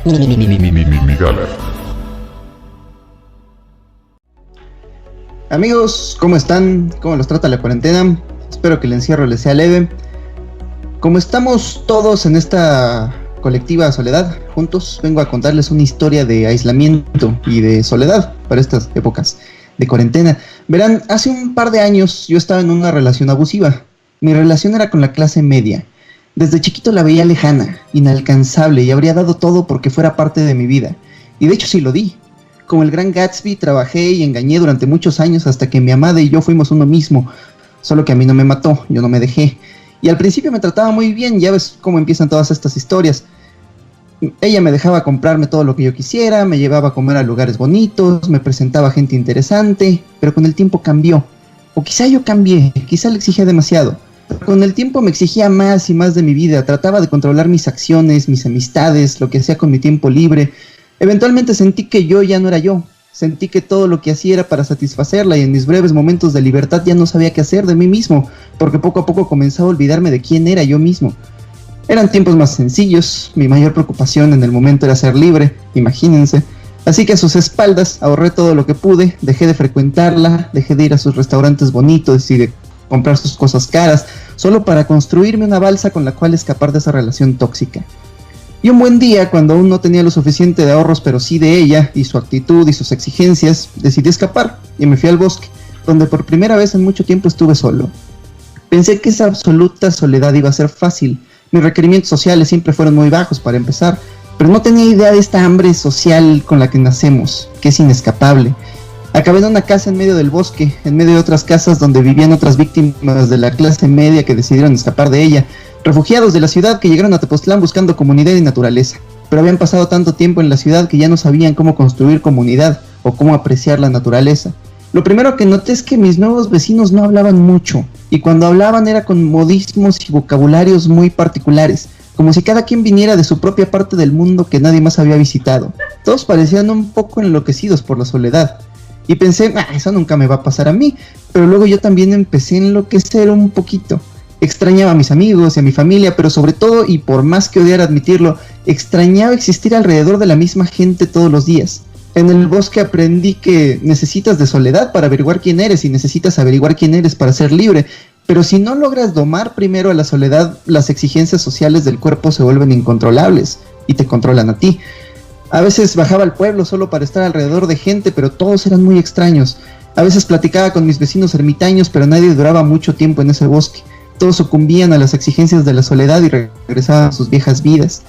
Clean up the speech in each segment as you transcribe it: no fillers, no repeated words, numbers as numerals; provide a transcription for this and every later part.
Migala. Amigos, ¿cómo están? ¿Cómo los trata la cuarentena? Espero que el encierro les sea leve. Como estamos todos en esta colectiva soledad juntos, vengo a contarles una historia de aislamiento y de soledad para estas épocas de cuarentena. Verán, hace un par de años yo estaba en una relación abusiva. Mi relación era con la clase media. Desde chiquito la veía lejana, inalcanzable, y habría dado todo porque fuera parte de mi vida. Y de hecho sí lo di. Como el gran Gatsby, trabajé y engañé durante muchos años hasta que mi amada y yo fuimos uno mismo. Solo que a mí no me mató, yo no me dejé. Y al principio me trataba muy bien, ya ves cómo empiezan todas estas historias. Ella me dejaba comprarme todo lo que yo quisiera, me llevaba a comer a lugares bonitos, me presentaba gente interesante, pero con el tiempo cambió. O quizá yo cambié, quizá le exigía demasiado. Con el tiempo me exigía más y más de mi vida, trataba de controlar mis acciones, mis amistades, lo que hacía con mi tiempo libre. Eventualmente sentí que yo ya no era yo, sentí que todo lo que hacía era para satisfacerla y en mis breves momentos de libertad ya no sabía qué hacer de mí mismo, porque poco a poco comenzaba a olvidarme de quién era yo mismo. Eran tiempos más sencillos, mi mayor preocupación en el momento era ser libre, imagínense. Así que a sus espaldas ahorré todo lo que pude, dejé de frecuentarla, dejé de ir a sus restaurantes bonitos y de comprar sus cosas caras, solo para construirme una balsa con la cual escapar de esa relación tóxica. Y un buen día, cuando aún no tenía lo suficiente de ahorros, pero sí de ella, y su actitud y sus exigencias, decidí escapar, y me fui al bosque, donde por primera vez en mucho tiempo estuve solo. Pensé que esa absoluta soledad iba a ser fácil, mis requerimientos sociales siempre fueron muy bajos para empezar, pero no tenía idea de esta hambre social con la que nacemos, que es inescapable. Acabé en una casa en medio del bosque, en medio de otras casas donde vivían otras víctimas de la clase media que decidieron escapar de ella, refugiados de la ciudad que llegaron a Tepoztlán buscando comunidad y naturaleza, pero habían pasado tanto tiempo en la ciudad que ya no sabían cómo construir comunidad o cómo apreciar la naturaleza. Lo primero que noté es que mis nuevos vecinos no hablaban mucho, y cuando hablaban era con modismos y vocabularios muy particulares, como si cada quien viniera de su propia parte del mundo que nadie más había visitado. Todos parecían un poco enloquecidos por la soledad. Y pensé, eso nunca me va a pasar a mí, pero luego yo también empecé a enloquecer un poquito. Extrañaba a mis amigos y a mi familia, pero sobre todo, y por más que odiara admitirlo, extrañaba existir alrededor de la misma gente todos los días. En el bosque aprendí que necesitas de soledad para averiguar quién eres y necesitas averiguar quién eres para ser libre, pero si no logras domar primero a la soledad, las exigencias sociales del cuerpo se vuelven incontrolables y te controlan a ti. A veces bajaba al pueblo solo para estar alrededor de gente, pero todos eran muy extraños. A veces platicaba con mis vecinos ermitaños, pero nadie duraba mucho tiempo en ese bosque. Todos sucumbían a las exigencias de la soledad y regresaban a sus viejas vidas.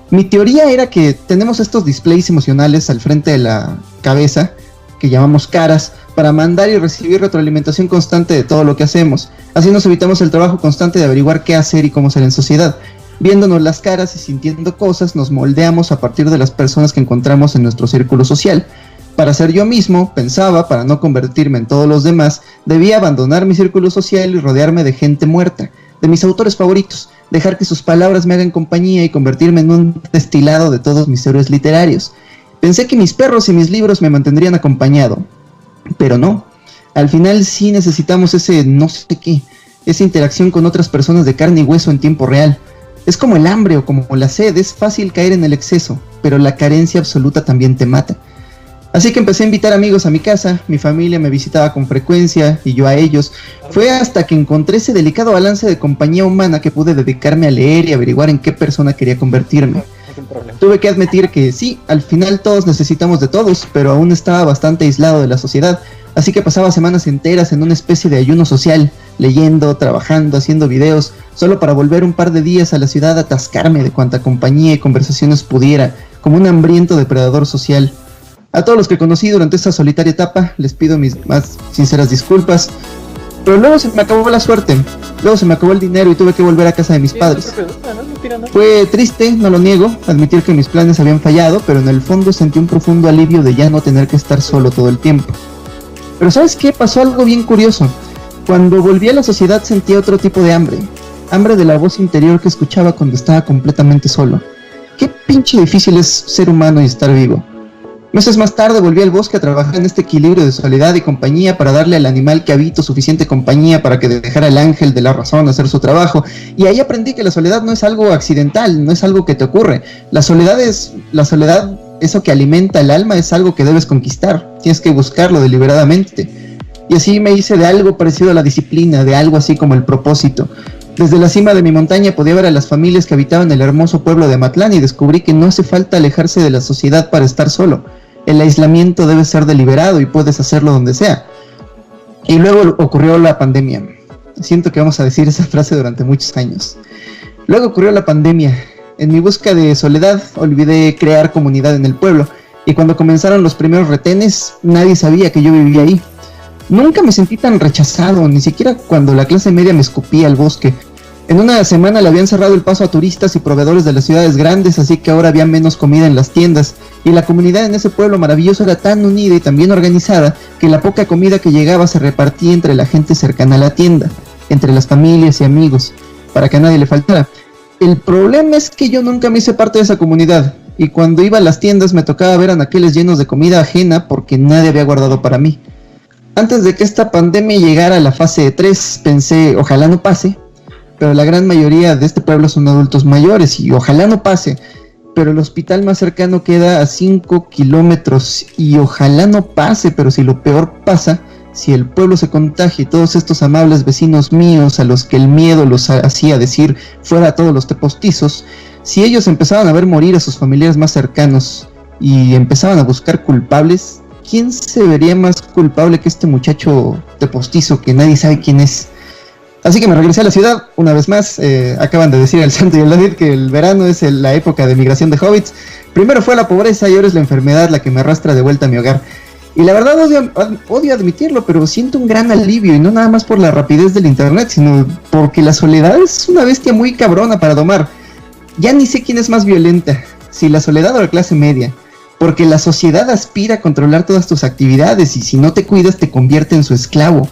Mi teoría era que tenemos estos displays emocionales al frente de la cabeza, que llamamos caras, para mandar y recibir retroalimentación constante de todo lo que hacemos. Así nos evitamos el trabajo constante de averiguar qué hacer y cómo ser en sociedad. Viéndonos las caras y sintiendo cosas, nos moldeamos a partir de las personas que encontramos en nuestro círculo social. Para ser yo mismo, pensaba, para no convertirme en todos los demás, debía abandonar mi círculo social y rodearme de gente muerta, de mis autores favoritos, dejar que sus palabras me hagan compañía y convertirme en un destilado de todos mis héroes literarios. Pensé que mis perros y mis libros me mantendrían acompañado, pero no. Al final sí necesitamos ese no sé qué, esa interacción con otras personas de carne y hueso en tiempo real. Es como el hambre o como la sed, es fácil caer en el exceso, pero la carencia absoluta también te mata. Así que empecé a invitar amigos a mi casa, mi familia me visitaba con frecuencia y yo a ellos. Fue hasta que encontré ese delicado balance de compañía humana que pude dedicarme a leer y averiguar en qué persona quería convertirme. Tuve que admitir que sí, al final todos necesitamos de todos, pero aún estaba bastante aislado de la sociedad, así que pasaba semanas enteras en una especie de ayuno social, leyendo, trabajando, haciendo videos, solo para volver un par de días a la ciudad a atascarme de cuanta compañía y conversaciones pudiera, como un hambriento depredador social. A todos los que conocí durante esta solitaria etapa, les pido mis más sinceras disculpas, pero luego se me acabó la suerte, luego se me acabó el dinero y tuve que volver a casa de mis padres. Fue triste, no lo niego, admitir que mis planes habían fallado, pero en el fondo sentí un profundo alivio de ya no tener que estar solo todo el tiempo. Pero ¿sabes qué? Pasó algo bien curioso. Cuando volví a la sociedad sentía otro tipo de hambre. Hambre de la voz interior que escuchaba cuando estaba completamente solo. Qué pinche difícil es ser humano y estar vivo. Meses más tarde volví al bosque a trabajar en este equilibrio de soledad y compañía para darle al animal que habito suficiente compañía para que dejara el ángel de la razón hacer su trabajo. Y ahí aprendí que la soledad no es algo accidental, no es algo que te ocurre. La soledad, eso que alimenta el alma, es algo que debes conquistar. Tienes que buscarlo deliberadamente. Y así me hice de algo parecido a la disciplina, de algo así como el propósito. Desde la cima de mi montaña podía ver a las familias que habitaban el hermoso pueblo de Amatlán y descubrí que no hace falta alejarse de la sociedad para estar solo. El aislamiento debe ser deliberado y puedes hacerlo donde sea. Y luego ocurrió la pandemia. Siento que vamos a decir esa frase durante muchos años. Luego ocurrió la pandemia. En mi busca de soledad olvidé crear comunidad en el pueblo. Y cuando comenzaron los primeros retenes, nadie sabía que yo vivía ahí. Nunca me sentí tan rechazado, ni siquiera cuando la clase media me escupía al bosque. En una semana le habían cerrado el paso a turistas y proveedores de las ciudades grandes, así que ahora había menos comida en las tiendas. Y la comunidad en ese pueblo maravilloso era tan unida y tan bien organizada que la poca comida que llegaba se repartía entre la gente cercana a la tienda, entre las familias y amigos, para que a nadie le faltara. El problema es que yo nunca me hice parte de esa comunidad, y cuando iba a las tiendas me tocaba ver anaqueles llenos de comida ajena porque nadie había guardado para mí. Antes de que esta pandemia llegara a la fase 3, pensé, ojalá no pase, pero la gran mayoría de este pueblo son adultos mayores y ojalá no pase, pero el hospital más cercano queda a 5 kilómetros y ojalá no pase, pero si lo peor pasa, si el pueblo se contagia y todos estos amables vecinos míos a los que el miedo los hacía decir fuera todos los tepostizos, si ellos empezaban a ver morir a sus familiares más cercanos y empezaban a buscar culpables, ¿quién se vería más culpable que este muchacho tepostizo que nadie sabe quién es? Así que me regresé a la ciudad, una vez más. Acaban de decir el Santo y el David que el verano es la época de migración de hobbits. Primero fue la pobreza y ahora es la enfermedad la que me arrastra de vuelta a mi hogar. Y la verdad odio admitirlo, pero siento un gran alivio, y no nada más por la rapidez del internet, sino porque la soledad es una bestia muy cabrona para domar. Ya ni sé quién es más violenta, si la soledad o la clase media. Porque la sociedad aspira a controlar todas tus actividades y si no te cuidas te convierte en su esclavo.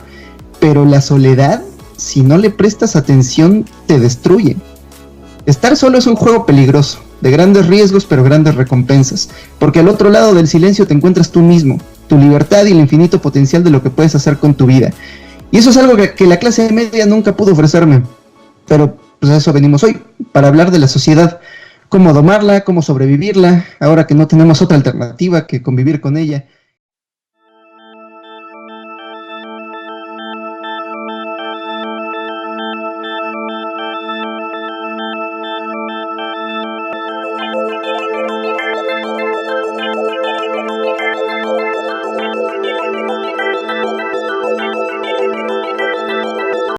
Pero la soledad, si no le prestas atención, te destruye. Estar solo es un juego peligroso, de grandes riesgos pero grandes recompensas. Porque al otro lado del silencio te encuentras tú mismo, tu libertad y el infinito potencial de lo que puedes hacer con tu vida. Y eso es algo que la clase media nunca pudo ofrecerme. Pero pues a eso venimos hoy, para hablar de la sociedad. Cómo domarla, cómo sobrevivirla, ahora que no tenemos otra alternativa que convivir con ella.